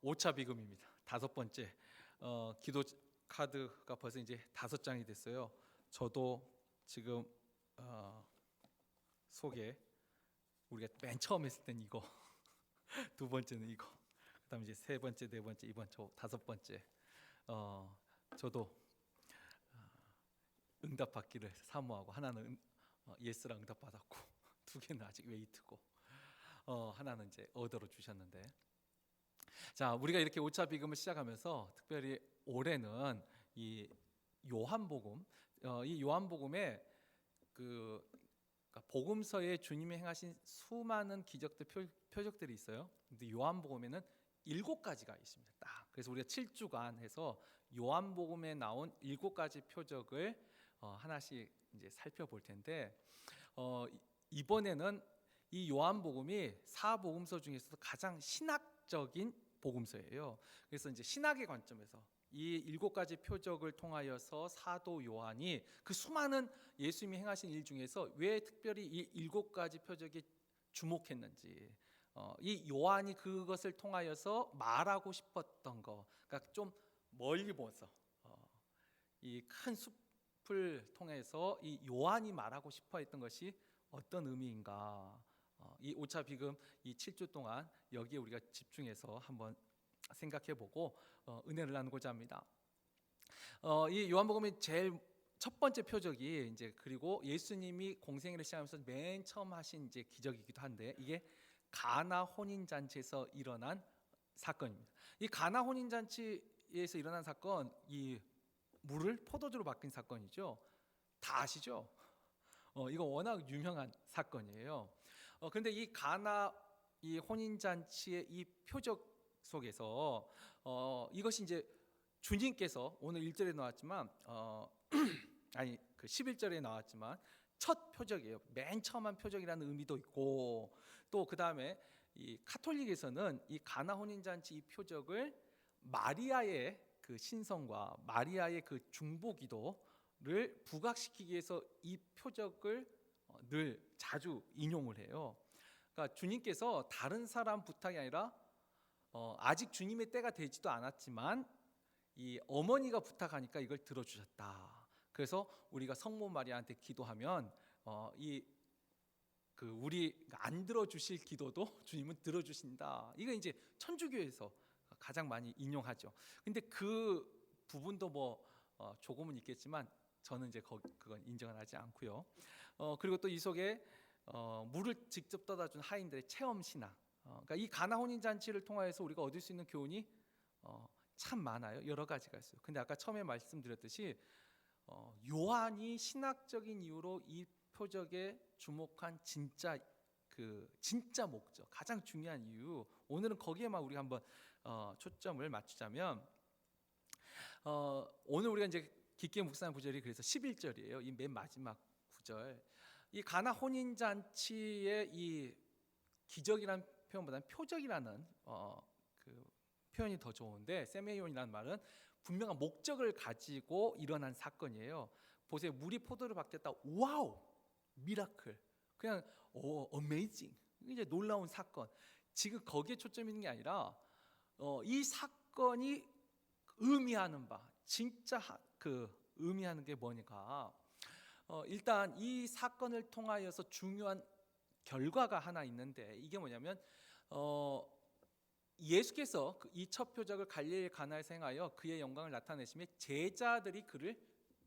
5차 비금입니다. 5번째 기도 카드가 벌써 이제 5장이 됐어요. 저도 지금 속에 우리가 맨 처음 했을 땐 이거, 두 번째는 이거, 그다음에 이제 세 번째, 네 번째, 이번 저 5번째. 저도 응답 받기를 사모하고, 하나는 예스랑 응답 받았고, 두 개는 아직 웨이트고, 하나는 이제 어더로 주셨는데, 자, 우리가 이렇게 5차 비금을 시작하면서 특별히 올해는 이 요한복음, 이 요한복음에 그러니까 복음서에 주님이 행하신 수많은 기적들, 표적들이 있어요. 근데 요한복음에는 7가지가 있습니다. 딱. 그래서 우리가 7주간 해서 요한복음에 나온 7가지 표적을 하나씩 이제 살펴볼 텐데, 이번에는 이 요한복음이 사복음서 중에서도 가장 신학적인 복음서예요. 그래서 이제 신학의 관점에서 이 7가지 표적을 통하여서 사도 요한이 그 수많은 예수님이 행하신 일 중에서 왜 특별히 이 7가지 표적에 주목했는지, 이 요한이 그것을 통하여서 말하고 싶었던 거, 그러니까 좀 멀리 보면서 이 큰 숲을 통해서 이 요한이 말하고 싶어했던 것이 어떤 의미인가, 이 5차 비금 이 7주 동안 여기에 우리가 집중해서 한번 생각해보고 은혜를 나누고자 합니다. 이 요한복음의 제일 첫 번째 표적이 이제, 그리고 예수님이 공생애를 시작하면서 맨 처음 하신 이제 기적이기도 한데, 이게 가나 혼인 잔치에서 일어난 사건입니다. 이 가나 혼인 잔치에서 일어난 사건, 이 물을 포도주로 바뀐 사건이죠. 다 아시죠? 이거 워낙 유명한 사건이에요. 그런데 이 가나 이 혼인 잔치의 이 표적 속에서 이것이 이제 주님께서 오늘 1절에 나왔지만 아니 그 11절에 나왔지만 첫 표적이에요. 맨 처음 한 표적이라는 의미도 있고, 또 그다음에 이 카톨릭에서는 이 가나 혼인 잔치 이 표적을 마리아의 그 신성과 마리아의 그 중보 기도를 부각시키기 위해서 이 표적을 늘 자주 인용을 해요. 그러니까 주님께서 다른 사람 부탁이 아니라 아직 주님의 때가 되지도 않았지만 이 어머니가 부탁하니까 이걸 들어주셨다. 그래서 우리가 성모 마리아한테 기도하면 우리 안 들어주실 기도도 주님은 들어주신다. 이거 이제 천주교에서 가장 많이 인용하죠. 근데 그 부분도 뭐 조금은 있겠지만 저는 이제 그건 인정을 하지 않고요. 그리고 또 이 속에 물을 직접 떠다 준 하인들의 체험 신앙. 그러니까 이 가나 혼인 잔치를 통하여서 우리가 얻을 수 있는 교훈이 참 많아요. 여러 가지가 있어요. 근데 아까 처음에 말씀드렸듯이 요한이 신학적인 이유로 이 표적에 주목한 진짜 목적, 가장 중요한 이유, 오늘은 거기에만 우리가 한번 초점을 맞추자면, 오늘 우리가 이제 깊게 묵상한 구절이 그래서 11절이에요. 이 맨 마지막 구절. 이 가나 혼인 잔치의 이 기적이라는 표현보다는 표적이라는 그 표현이 더 좋은데, 세메이온이라는 말은 분명한 목적을 가지고 일어난 사건이에요. 보세요. 물이 포도로 바뀌었다. 와우! 미라클. 그냥 어메이징. 이제 놀라운 사건. 지금 거기에 초점이 있는 게 아니라 이 사건이 의미하는 바, 진짜 의미하는 게 뭐니까, 일단 이 사건을 통하여서 중요한 결과가 하나 있는데, 이게 뭐냐면 예수께서 이 첫 표적을 갈릴리 가나에서 행하여 그의 영광을 나타내시며 제자들이 그를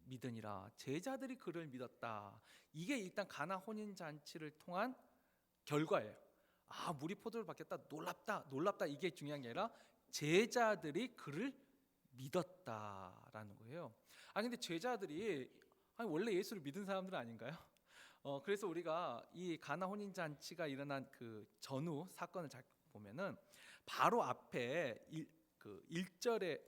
믿으니라. 제자들이 그를 믿었다. 이게 일단 가나 혼인 잔치를 통한 결과예요. 물이 포도를 바뀌었다. 놀랍다. 이게 중요한 게 아니라 제자들이 그를 믿었다라는 거예요. 근데 제자들이 원래 예수를 믿은 사람들은 아닌가요? 그래서 우리가 이 가나 혼인 잔치가 일어난 그 전후 사건을 잘 보면은 바로 앞에 1절에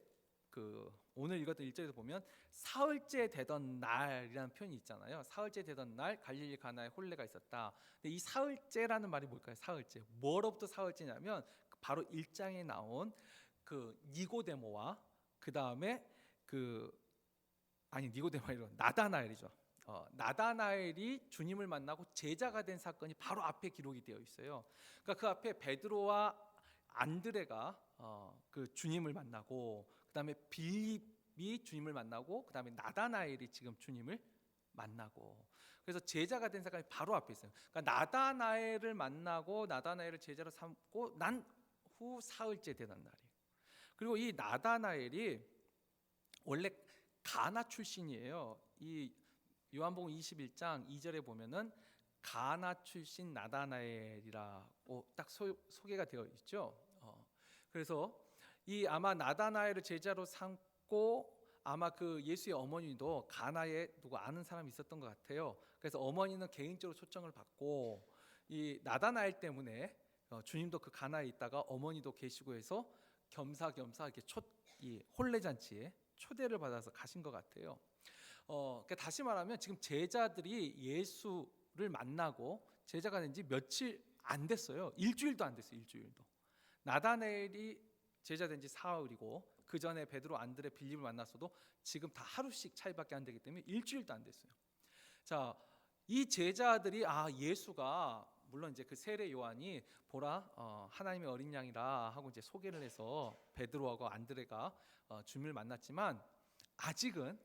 오늘 읽었던 1절에서 보면 사흘째 되던 날이라는 표현이 있잖아요. 사흘째 되던 날 갈릴리 가나에 혼례가 있었다. 근데 이 사흘째라는 말이 뭘까요? 사흘째. 뭐로부터 사흘째냐면 바로 1장에 나온 그 니고데모와 그다음에 니고데모가 나다나엘이죠. 나다나엘이 주님을 만나고 제자가 된 사건이 바로 앞에 기록이 되어 있어요. 그러니까 그 앞에 베드로와 안드레가 그 주님을 만나고, 그다음에 빌립이 주님을 만나고, 그다음에 나다나엘이 지금 주님을 만나고, 그래서 제자가 된 사람이 바로 앞에 있어요. 그러니까 나다나엘을 만나고 나다나엘을 제자로 삼고 난 후 사흘째 되는 날이에요. 그리고 이 나다나엘이 원래 가나 출신이에요. 이 요한복음 21장 2절에 보면은 가나 출신 나다나엘이라고 딱 소개가 되어 있죠. 그래서 이 아마 나다나엘을 제자로 삼고, 아마 그 예수의 어머니도 가나에 누구 아는 사람이 있었던 것 같아요. 그래서 어머니는 개인적으로 초청을 받고, 이 나다나엘 때문에 주님도 그 가나에 있다가 어머니도 계시고 해서 겸사겸사 이렇게 이 혼례잔치에 초대를 받아서 가신 것 같아요. 그러니까 다시 말하면 지금 제자들이 예수를 만나고 제자가 된 지 며칠 안 됐어요. 일주일도 안 됐어요. 일주일도. 나다나엘이 제자 된 지 사흘이고, 그 전에 베드로, 안드레, 빌립을 만났어도 지금 다 하루씩 차이밖에 안 되기 때문에 일주일도 안 됐어요. 자, 이 제자들이 예수가, 물론 이제 그 세례 요한이 보라 하나님의 어린 양이라 하고 이제 소개를 해서 베드로하고 안드레가 주님을 만났지만, 아직은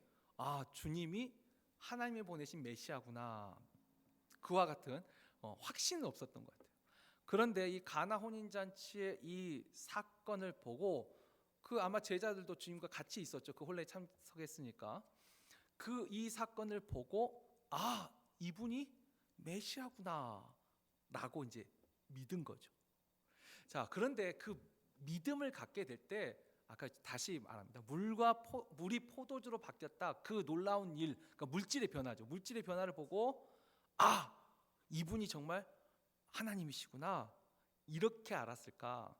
주님이 하나님이 보내신 메시아구나, 그와 같은 확신은 없었던 것 같아요. 그런데 이 가나 혼인잔치의 이 사건을 보고, 그 아마 제자들도 주님과 같이 있었죠. 그 혼례에 참석했으니까. 그 이 사건을 보고 이분이 메시아구나 라고 이제 믿은 거죠. 자, 그런데 그 믿음을 갖게 될 때, 아까 다시 말합니다. 물이 포도주로 바뀌었다. 그 놀라운 일, 그러니까 물질의 변화죠. 물질의 변화를 보고 이분이 정말 하나님이시구나, 이렇게 알았을까?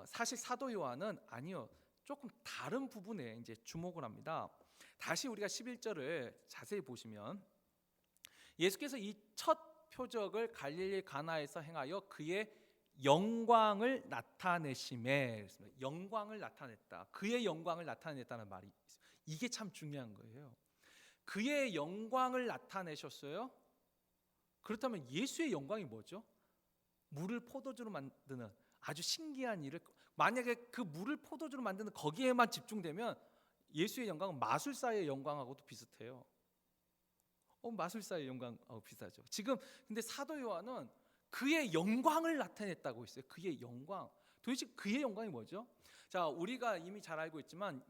사실 사도 요한은 아니요, 조금 다른 부분에 이제 주목을 합니다. 다시 우리가 11절을 자세히 보시면, 예수께서 이 첫 표적을 갈릴리 가나에서 행하여 그의 영광을 나타내심에, 영광을 나타냈다. 그의 영광을 나타냈다는 말이 있어요. 이게 참 중요한 거예요. 그의 영광을 나타내셨어요. 그렇다면 예수의 영광이 뭐죠? 물을 포도주로 만드는 아주 신기한 일을, 만약에 그 물을 포도주로 만드는 거기에만 집중되면 예수의 영광은 마술사의 영광하고도 비슷해요. 마술사의 영광하고 비슷하죠. 지금 근데 사도 요한은 그의 영광을 나타냈다고 했어요. 그의 영광. 도대체 그의 영광이 뭐죠? 자, 우리가 이미 잘 알고 있지만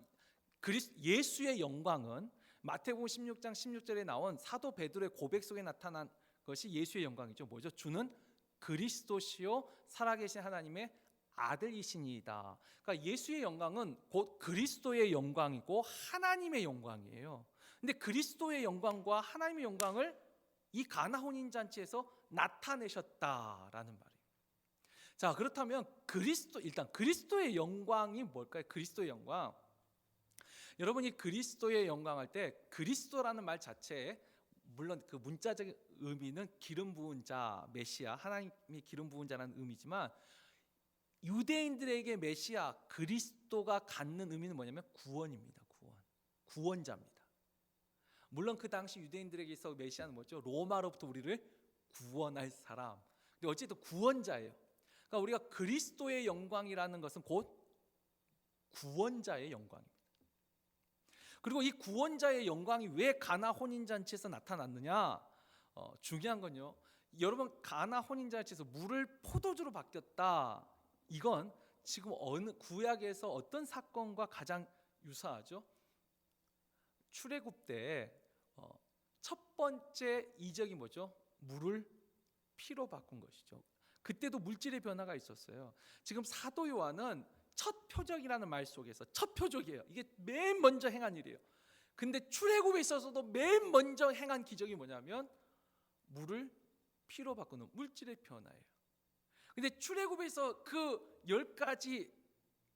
예수의 영광은 마태복음 16장 16절에 나온 사도 베드로의 고백 속에 나타난 것이 예수의 영광이죠. 뭐죠? 주는 그리스도시요 살아계신 하나님의 아들이시니이다. 그러니까 예수의 영광은 곧 그리스도의 영광이고 하나님의 영광이에요. 근데 그리스도의 영광과 하나님의 영광을 이 가나 혼인 잔치에서 나타내셨다라는 말이에요. 자, 그렇다면 일단 그리스도의 영광이 뭘까요? 그리스도의 영광. 여러분이 그리스도의 영광 할 때, 그리스도라는 말 자체에 물론 그 문자적 의미는 기름 부은 자, 메시아, 하나님이 기름 부은 자라는 의미지만, 유대인들에게 메시아 그리스도가 갖는 의미는 뭐냐면 구원입니다. 구원자입니다. 물론 그 당시 유대인들에게 있어 메시아는 뭐죠? 로마로부터 우리를 구원할 사람. 근데 어쨌든 구원자예요. 그러니까 우리가 그리스도의 영광이라는 것은 곧 구원자의 영광입니다. 그리고 이 구원자의 영광이 왜 가나 혼인잔치에서 나타났느냐? 중요한 건요, 여러분, 가나 혼인잔치에서 물을 포도주로 바뀌었다, 이건 지금 어느 구약에서 어떤 사건과 가장 유사하죠? 출애굽 때 첫 번째 이적이 뭐죠? 물을 피로 바꾼 것이죠. 그때도 물질의 변화가 있었어요. 지금 사도 요한은 첫 표적이라는 말 속에서, 첫 표적이에요. 이게 맨 먼저 행한 일이에요. 근데 출애굽에 있어서도 맨 먼저 행한 기적이 뭐냐면 물을 피로 바꾸는 물질의 변화예요. 근데 출애굽에서 그 10가지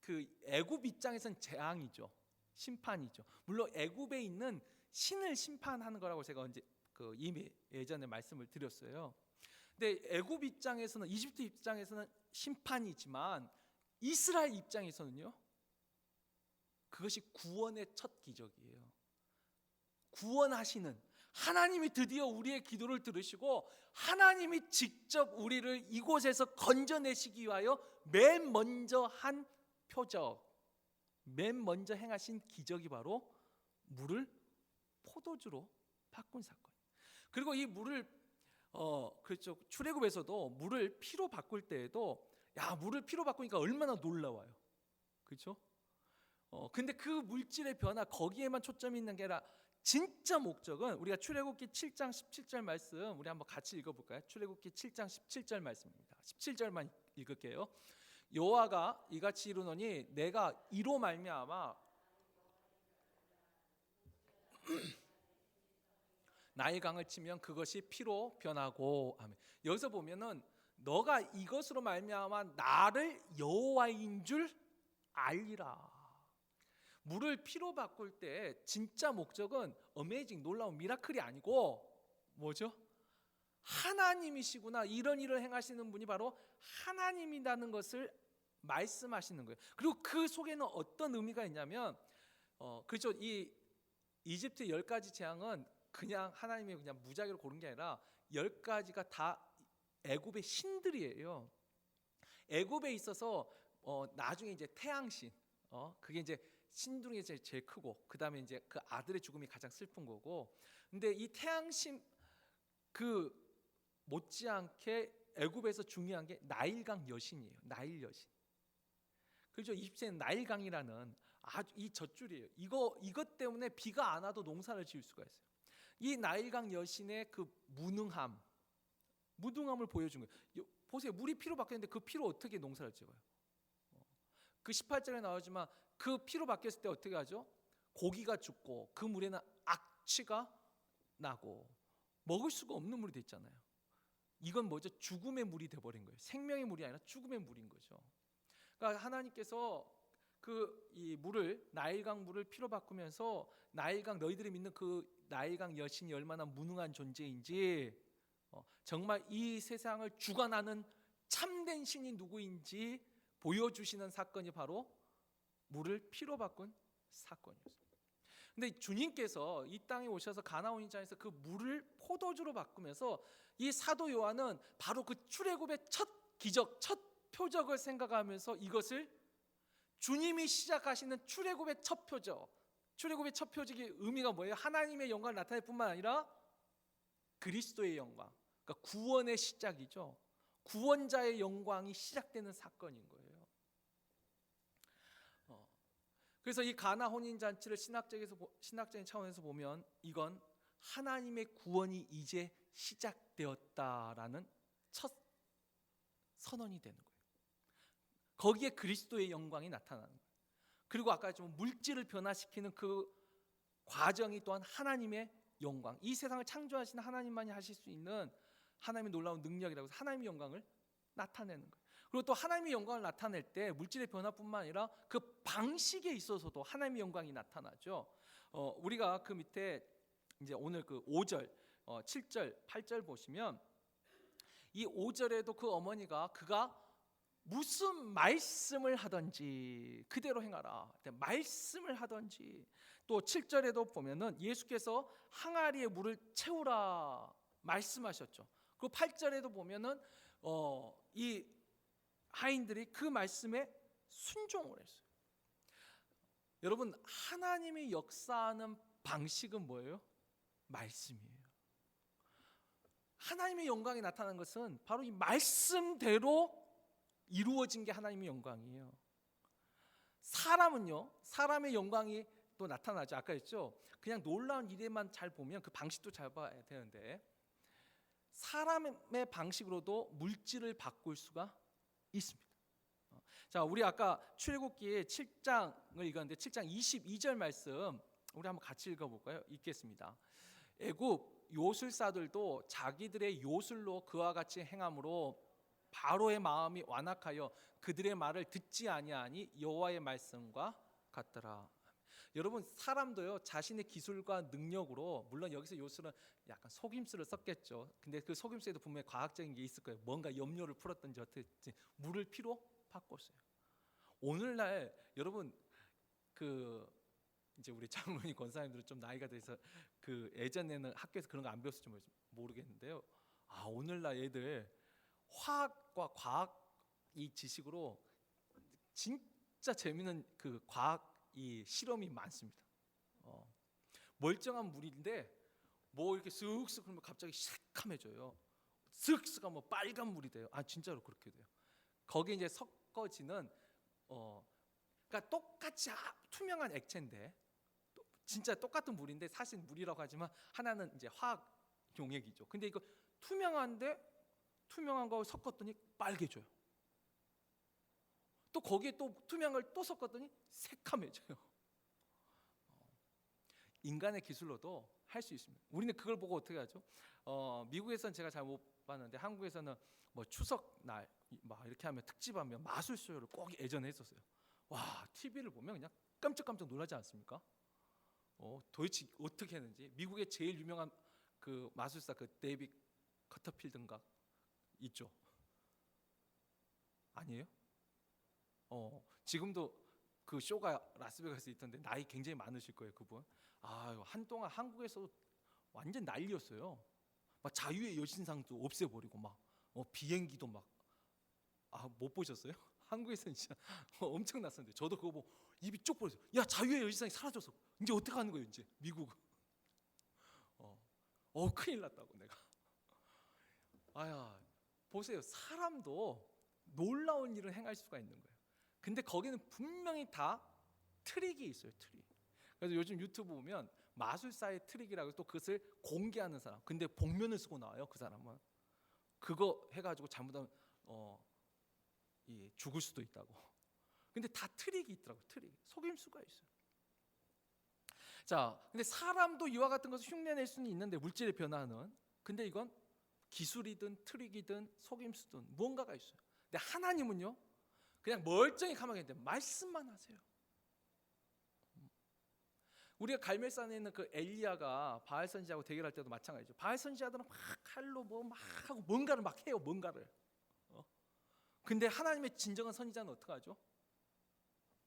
그 애굽 입장에서는 재앙이죠. 심판이죠. 물론 애굽에 있는 신을 심판하는 거라고 제가 언제 이미 예전에 말씀을 드렸어요. 근데 애굽 입장에서는, 이집트 입장에서는 심판이지만 이스라엘 입장에서는요, 그것이 구원의 첫 기적이에요. 구원하시는 하나님이 드디어 우리의 기도를 들으시고 하나님이 직접 우리를 이곳에서 건져내시기 위하여 맨 먼저 한 표적, 맨 먼저 행하신 기적이 바로 물을 포도주로 바꾼 사건. 그리고 이 물을 그렇죠. 출애굽에서도 물을 피로 바꿀 때에도 물을 피로 바꾸니까 얼마나 놀라워요. 그렇죠? 근데 그 물질의 변화 거기에만 초점이 있는 게 아니라 진짜 목적은 우리가 출애굽기 7장 17절 말씀 우리 한번 같이 읽어볼까요? 출애굽기 7장 17절 말씀입니다. 17절만 읽을게요. 여호와가 이같이 이르노니 내가 이로 말미암아 나의 강을 치면 그것이 피로 변하고 아멘. 여기서 보면은 너가 이것으로 말미암아 나를 여호와인 줄 알리라. 물을 피로 바꿀 때 진짜 목적은 어메이징 놀라운 미라클이 아니고 뭐죠? 하나님이시구나, 이런 일을 행하시는 분이 바로 하나님이라는 것을 말씀하시는 거예요. 그리고 그 속에는 어떤 의미가 있냐면 그렇죠. 이 이집트 10가지 재앙은 그냥 하나님이 그냥 무작위로 고른 게 아니라 10가지가 다 애굽의 신들이에요. 애굽에 있어서 나중에 이제 태양신, 그게 이제 신 중에 제일 크고 그 다음에 이제 그 아들의 죽음이 가장 슬픈 거고. 근데 이 태양신 그 못지않게 애굽에서 중요한 게 나일강 여신이에요. 나일 여신. 그렇죠. 이집트에는 나일강이라는 아주 이 젖줄이에요. 이것 때문에 비가 안 와도 농사를 지을 수가 있어요. 이 나일강 여신의 그 무능함을 보여준 거예요. 보세요. 물이 피로 바뀌었는데 그 피로 어떻게 농사를 지어요? 그 18절에 나오지만 그 피로 바뀌었을 때 어떻게 하죠? 고기가 죽고 그 물에는 악취가 나고 먹을 수가 없는 물이 됐잖아요. 이건 뭐죠? 죽음의 물이 돼버린 거예요. 생명의 물이 아니라 죽음의 물인 거죠. 그러니까 하나님께서 이 물을, 나일강 물을 피로 바꾸면서 나일강, 너희들이 믿는 그 나일강 여신이 얼마나 무능한 존재인지, 정말 이 세상을 주관하는 참된 신이 누구인지 보여주시는 사건이 바로 물을 피로 바꾼 사건이었어요. 근데 주님께서 이 땅에 오셔서 가나온 인자에서 그 물을 포도주로 바꾸면서 이 사도 요한은 바로 그 출애굽의 첫 기적, 첫 표적을 생각하면서 이것을 주님이 시작하시는 출애굽의 첫 표적, 출애굽의 첫 표적의 의미가 뭐예요? 하나님의 영광을 나타낼 뿐만 아니라 그리스도의 영광, 그러니까 구원의 시작이죠. 구원자의 영광이 시작되는 사건인 거예요. 그래서 이 가나 혼인 잔치를 신학적인 차원에서 보면 이건 하나님의 구원이 이제 시작되었다라는 첫 선언이 되는 거예요. 거기에 그리스도의 영광이 나타나는 거예요. 그리고 아까 좀 물질을 변화시키는 그 과정이 또한 하나님의 영광, 이 세상을 창조하시는 하나님만이 하실 수 있는 하나님의 놀라운 능력이라고 해서 하나님의 영광을 나타내는 거예요. 그리고 또 하나님의 영광을 나타낼 때 물질의 변화뿐만 아니라 그 방식에 있어서도 하나님의 영광이 나타나죠. 우리가 그 밑에 이제 오늘 그 5절, 7절, 8절 보시면 이 5절에도 그 어머니가 그가 무슨 말씀을 하든지 그대로 행하라. 말씀을 하든지. 또 7절에도 보면은 예수께서 항아리에 물을 채우라 말씀하셨죠. 그리고 8절에도 보면은 이 하인들이 그 말씀에 순종을 했어요. 여러분, 하나님이 역사하는 방식은 뭐예요? 말씀이에요. 하나님의 영광이 나타난 것은 바로 이 말씀대로 이루어진 게 하나님의 영광이에요. 사람은요, 사람의 영광이 또 나타나죠. 아까 했죠. 그냥 놀라운 일에만 잘 보면 그 방식도 잘 봐야 되는데 사람의 방식으로도 물질을 바꿀 수가 있습니다. 자, 우리 아까 출애굽기의 7장을 읽었는데 7장 22절 말씀 우리 한번 같이 읽어볼까요? 읽겠습니다. 애굽 요술사들도 자기들의 요술로 그와 같이 행함으로 바로의 마음이 완악하여 그들의 말을 듣지 아니하니 여호와의 말씀과 같더라. 여러분, 사람도요 자신의 기술과 능력으로, 물론 여기서 요술은 약간 속임수를 썼겠죠. 근데 그 속임수에도 분명히 과학적인 게 있을 거예요. 뭔가 염료를 풀었든지 어떻게 물을 피로 바꿨어요. 오늘날 여러분 그 이제 우리 장로님 권사님들은 좀 나이가 돼서 그 예전에는 학교에서 그런 거 안 배웠을지 모르겠는데요. 오늘날 애들 화학과 과학 이 지식으로 진짜 재미있는 그 과학 이 실험이 많습니다. 멀쩡한 물인데 뭐 이렇게 쓱쓱 그러면 갑자기 새카매져요. 쓱쓱 하면 빨간 물이 돼요. 진짜로 그렇게 돼요. 거기에 이제 섞어지는 그러니까 똑같이 투명한 액체인데 진짜 똑같은 물인데 사실 물이라고 하지만 하나는 이제 화학 용액이죠. 근데 이거 투명한 거 섞었더니 빨개져요. 또 거기에 또 투명한 걸 또 섞었더니 새카매져요. 인간의 기술로도 할 수 있습니다. 우리는 그걸 보고 어떻게 하죠? 미국에서는 제가 잘 못 봤는데 한국에서는 뭐 추석 날 막 이렇게 하면 특집하면 마술쇼를 꼭 예전에 했었어요. 와, TV를 보면 그냥 깜짝깜짝 놀라지 않습니까? 도대체 어떻게 했는지. 미국의 제일 유명한 그 마술사 그 데이빗 커터필드인가 있죠? 아니에요? 지금도 그 쇼가 라스베가스에 있던데 나이 굉장히 많으실 거예요, 그분. 한동안 한국에서 완전 난리였어요. 막 자유의 여신상도 없애버리고 막 비행기도 막 못 보셨어요? 한국에서는 진짜 엄청났었는데 저도 그거 보고 입이 쪽 벌어졌어요. 야, 자유의 여신상이 사라졌어. 이제 어떻게 하는 거예요, 이제 미국은? 큰일 났다고 내가. 보세요. 사람도 놀라운 일을 행할 수가 있는 거예요. 근데 거기는 분명히 다 트릭이 있어요, 트릭. 그래서 요즘 유튜브 보면 마술사의 트릭이라고 또 그것을 공개하는 사람. 근데 복면을 쓰고 나와요, 그 사람은. 그거 해가지고 잘못하면 죽을 수도 있다고. 근데 다 트릭이 있더라고, 트릭. 속임수가 있어요. 자, 근데 사람도 이와 같은 것을 흉내낼 수는 있는데 물질의 변화는. 근데 이건 기술이든 트릭이든 속임수든 무언가가 있어요. 근데 하나님은요, 그냥 멀쩡히 가만히 있는데 말씀만 하세요. 우리가 갈멜산에 있는 그 엘리야가 바알 선지자하고 대결할 때도 마찬가지죠. 바알 선지자들은 막 칼로 막 하고 뭔가를 막 해요, 뭔가를. 근데 하나님의 진정한 선지자는 어떻게 하죠?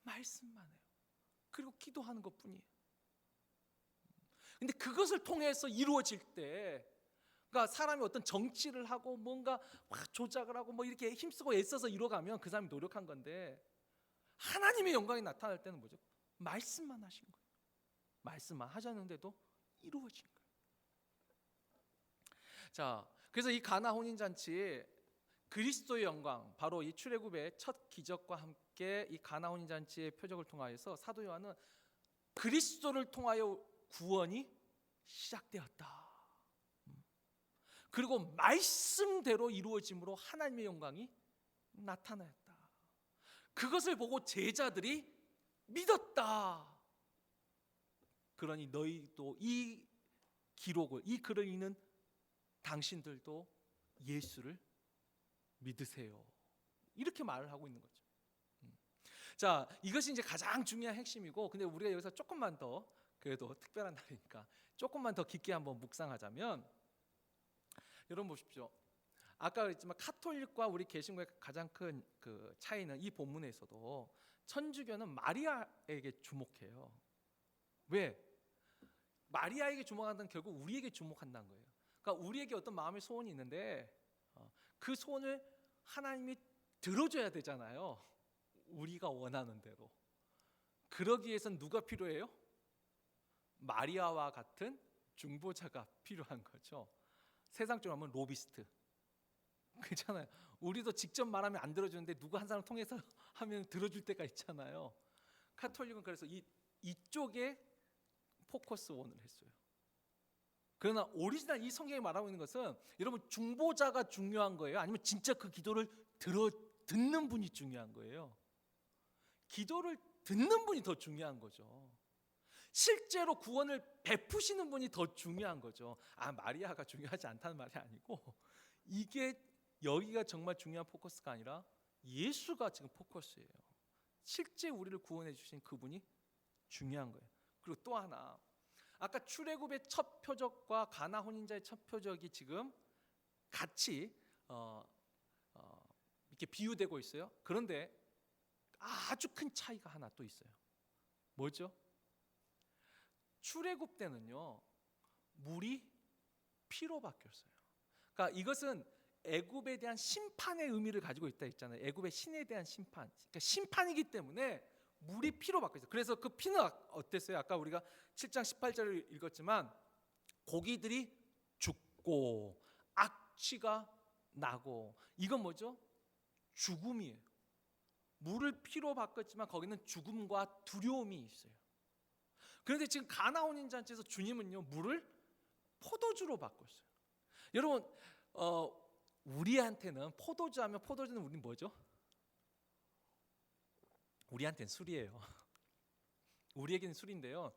말씀만 해요. 그리고 기도하는 것뿐이에요. 근데 그것을 통해서 이루어질 때, 그러니까 사람이 어떤 정치를 하고 뭔가 막 조작을 하고 뭐 이렇게 힘쓰고 애써서 이뤄가면 그 사람이 노력한 건데, 하나님의 영광이 나타날 때는 뭐죠? 말씀만 하신 거예요. 말씀만 하셨는데도 이루어진 거예요. 자, 그래서 이 가나 혼인잔치, 그리스도의 영광, 바로 이 출애굽의 첫 기적과 함께 이 가나 혼인잔치의 표적을 통하여서 사도 요한은 그리스도를 통하여 구원이 시작되었다. 그리고 말씀대로 이루어짐으로 하나님의 영광이 나타났다. 그것을 보고 제자들이 믿었다. 그러니 너희도 이 기록을, 이 글을 읽는 당신들도 예수를 믿으세요. 이렇게 말을 하고 있는 거죠. 자, 이것이 이제 가장 중요한 핵심이고, 근데 우리가 여기서 조금만 더, 그래도 특별한 날이니까 조금만 더 깊게 한번 묵상하자면, 여러분 보십시오. 아까 그랬지만 카톨릭과 우리 개신교의 가장 큰 그 차이는 이 본문에서도 천주교는 마리아에게 주목해요. 왜? 마리아에게 주목한다는 결국 우리에게 주목한다는 거예요. 그러니까 우리에게 어떤 마음의 소원이 있는데 그 소원을 하나님이 들어줘야 되잖아요. 우리가 원하는 대로. 그러기 위해서는 누가 필요해요? 마리아와 같은 중보자가 필요한 거죠. 세상적으로 하면 로비스트. 그렇잖아요. 우리도 직접 말하면 안 들어주는데 누구 한 사람 통해서 하면 들어줄 때가 있잖아요. 카톨릭은 그래서 이쪽에 포커스 원을 했어요. 그러나 오리지널 이 성경이 말하고 있는 것은 여러분 중보자가 중요한 거예요? 아니면 진짜 그 기도를 듣는 분이 중요한 거예요? 기도를 듣는 분이 더 중요한 거죠. 실제로 구원을 베푸시는 분이 더 중요한 거죠. 마리아가 중요하지 않다는 말이 아니고 이게 여기가 정말 중요한 포커스가 아니라 예수가 지금 포커스예요. 실제 우리를 구원해 주신 그분이 중요한 거예요. 그리고 또 하나, 아까 출애굽의 첫 표적과 가나 혼인자의 첫 표적이 지금 같이 이렇게 비유되고 있어요. 그런데 아주 큰 차이가 하나 또 있어요. 뭐죠? 출애굽 때는요 물이 피로 바뀌었어요. 그러니까 이것은 애굽에 대한 심판의 의미를 가지고 있다 했잖아요. 애굽의 신에 대한 심판. 그러니까 심판이기 때문에 물이 피로 바뀌었어요. 그래서 그 피는 어땠어요? 아까 우리가 7장 18절을 읽었지만 고기들이 죽고 악취가 나고, 이건 뭐죠? 죽음이에요. 물을 피로 바꿨지만 거기는 죽음과 두려움이 있어요. 그런데 지금 가나 혼인잔치에서 주님은요 물을 포도주로 바꿨어요. 여러분 우리한테는 포도주 하면, 포도주는 우리는 뭐죠? 우리한테는 술이에요. 우리에게는 술인데요,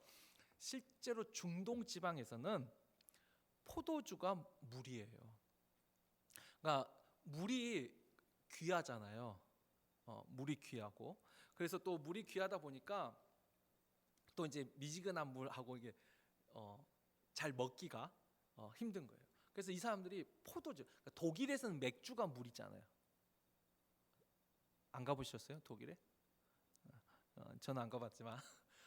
실제로 중동 지방에서는 포도주가 물이에요. 그러니까 물이 귀하잖아요. 물이 귀하고, 그래서 또 물이 귀하다 보니까 또 이제 미지근한 물하고 이게 잘 먹기가 힘든 거예요. 그래서 이 사람들이 포도주, 그러니까 독일에서는 맥주가 물이잖아요. 안 가보셨어요? 독일에? 저는 안 가봤지만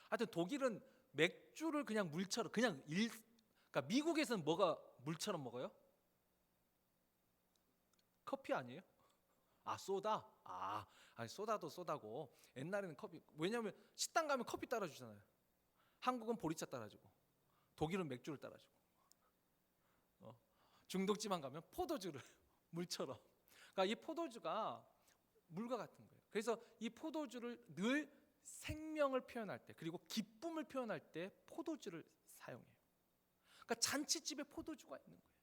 하여튼 독일은 맥주를 그냥 물처럼 그러니까 미국에서는 뭐가 물처럼 먹어요? 커피 아니에요? 소다? 아니 소다도 소다고, 옛날에는 커피, 왜냐하면 식당 가면 커피 따라주잖아요. 한국은 보리차 따라주고 독일은 맥주를 따라주고, 중독지방 가면 포도주를 물처럼. 그러니까 이 포도주가 물과 같은 거예요. 그래서 이 포도주를 늘 생명을 표현할 때, 그리고 기쁨을 표현할 때 포도주를 사용해요. 그러니까 잔치집에 포도주가 있는 거예요.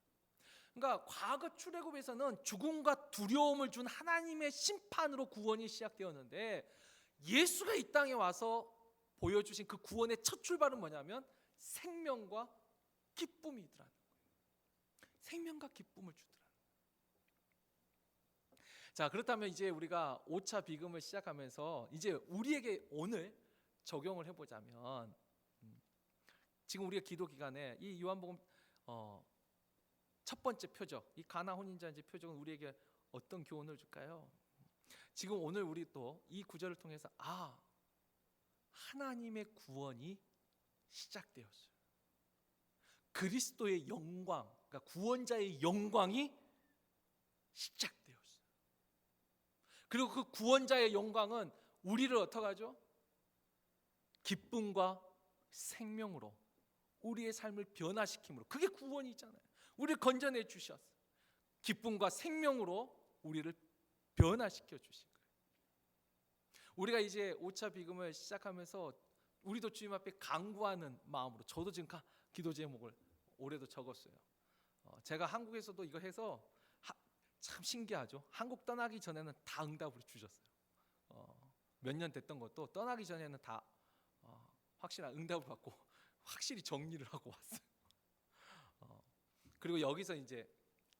그러니까 과거 출애굽에서는 죽음과 두려움을 준 하나님의 심판으로 구원이 시작되었는데, 예수가 이 땅에 와서 보여주신 그 구원의 첫 출발은 뭐냐면 생명과 기쁨이더라는 거예요. 생명과 기쁨을 주더라는 거예요. 자, 그렇다면 이제 우리가 5차 비금을 시작하면서 이제 우리에게 오늘 적용을 해보자면, 지금 우리가 기도 기간에 이 요한복음 첫 번째 표적, 이 가나 혼인잔치 표적은 우리에게 어떤 교훈을 줄까요? 지금 오늘 우리 또 이 구절을 통해서 하나님의 구원이 시작되었어요. 그리스도의 영광, 그러니까 구원자의 영광이 시작되었어요. 그리고 그 구원자의 영광은 우리를 어떻게 하죠? 기쁨과 생명으로, 우리의 삶을 변화시킴으로, 그게 구원이잖아요. 우리를 건져내 주셨어요. 기쁨과 생명으로 우리를 변화시켜 주신 거예요. 우리가 이제 5차 비금을 시작하면서 우리도 주님 앞에 간구하는 마음으로, 저도 지금 기도 제목을 올해도 적었어요. 제가 한국에서도 이거 해서 참 신기하죠. 한국 떠나기 전에는 다 응답을 주셨어요. 몇 년 됐던 것도 떠나기 전에는 다 확실한 응답을 받고 확실히 정리를 하고 왔어요. 그리고 여기서 이제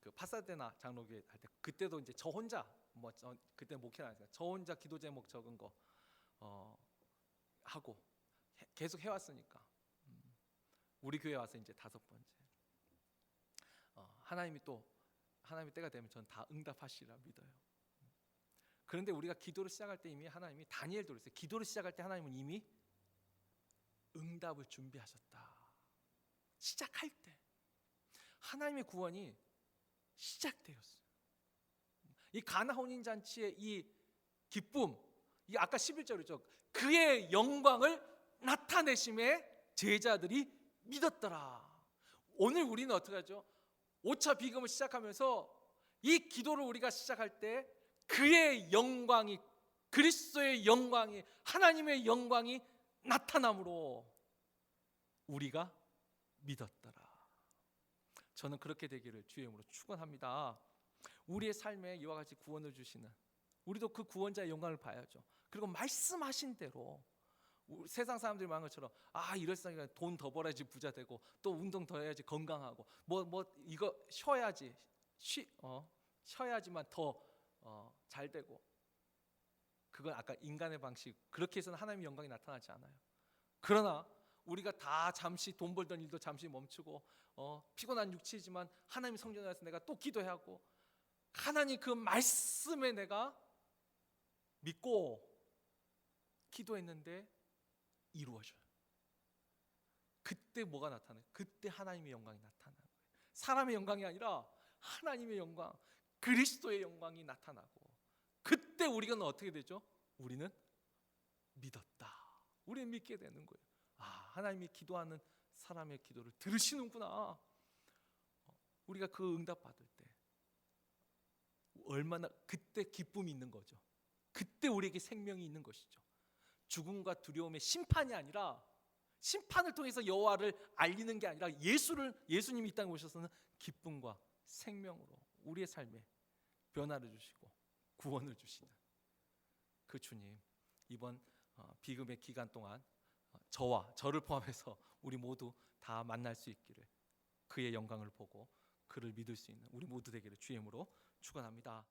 그 파사데나 장로교회 할 때, 그때도 이제 저 혼자 그때 목회는 안 했어요. 저 혼자 기도 제목 적은 거 하고 계속 해왔으니까 우리 교회 와서 이제 5번째, 하나님이 때가 되면 전 다 응답하시리라 믿어요. 그런데 우리가 기도를 시작할 때 이미 하나님이, 다니엘도 그랬어요. 기도를 시작할 때 하나님은 이미 응답을 준비하셨다. 시작할 때 하나님의 구원이 시작되었어요. 이 가나 혼인 잔치의 이 기쁨, 이 아까 11절이죠. 그의 영광을 나타내심에 제자들이 믿었더라. 오늘 우리는 어떻게 하죠? 5차 비금을 시작하면서 이 기도를 우리가 시작할 때 그의 영광이, 그리스도의 영광이, 하나님의 영광이 나타남으로 우리가 믿었더라. 저는 그렇게 되기를 주의 이름으로 축원합니다. 우리의 삶에 이와 같이 구원을 주시는, 우리도 그 구원자의 영광을 봐야죠. 그리고 말씀하신 대로 세상 사람들이 말한 것처럼 이럴싸니까 돈 더 벌어야지 부자 되고, 또 운동 더 해야지 건강하고, 이거 쉬어야지만 더 잘 되고, 그건 아까 인간의 방식, 그렇게 해서는 하나님의 영광이 나타나지 않아요. 그러나 우리가 다 잠시 돈 벌던 일도 잠시 멈추고 피곤한 육체이지만 하나님 성전에 와서 내가 또 기도해야 하고, 하나님 그 말씀에 내가 믿고 기도했는데 이루어져요. 그때 뭐가 나타나요? 그때 하나님의 영광이 나타나는 거예요. 사람의 영광이 아니라 하나님의 영광, 그리스도의 영광이 나타나고, 그때 우리가 어떻게 되죠? 우리는 믿었다. 우리는 믿게 되는 거예요. 아, 하나님이 기도하는 사람의 기도를 들으시는구나. 우리가 그 응답 받을 때 얼마나 그때 기쁨이 있는 거죠. 그때 우리에게 생명이 있는 것이죠. 죽음과 두려움의 심판이 아니라, 심판을 통해서 여호와를 알리는 게 아니라, 예수님이 이 땅에 오셔서는 기쁨과 생명으로 우리의 삶에 변화를 주시고 구원을 주시는 그 주님, 이번 비금의 기간 동안 저를 포함해서 우리 모두 다 만날 수 있기를, 그의 영광을 보고 그를 믿을 수 있는 우리 모두 되기를 주의 이름으로 축원합니다.